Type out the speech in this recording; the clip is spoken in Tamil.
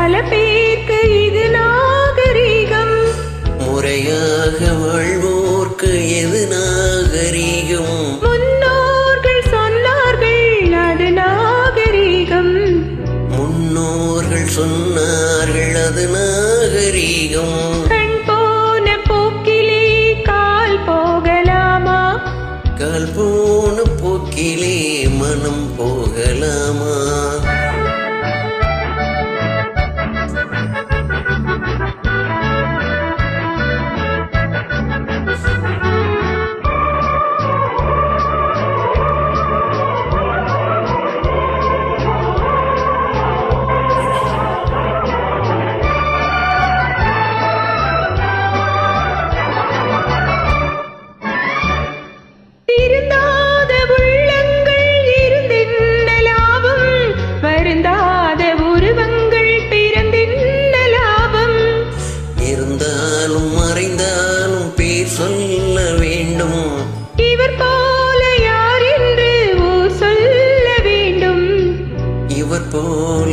பல பேருக்கு இது நாகரீகம். முறையாக வாழ்வோர்க்கு எது நாகரீகம்? முன்னோர்கள் சொன்னார்கள் அது நாகரீகம். முன்னோர்கள் சொன்னார்கள் அது நாகரீகம். கண் போன போக்கிலே கால் போகலாமா? கால் போன போக்கிலே மனம் போகலாமா? திருந்தாத உள்ளங்கள் இருந்தென்ன லாபம்? வருந்தாத உருவங்கள் பிறந்தென்ன லாபம்? இருந்தாலும் மறைந்தாலும் பேர் சொல்ல வேண்டும். இவர் போல யார் என்று ஊர் சொல்ல வேண்டும். இவர் போல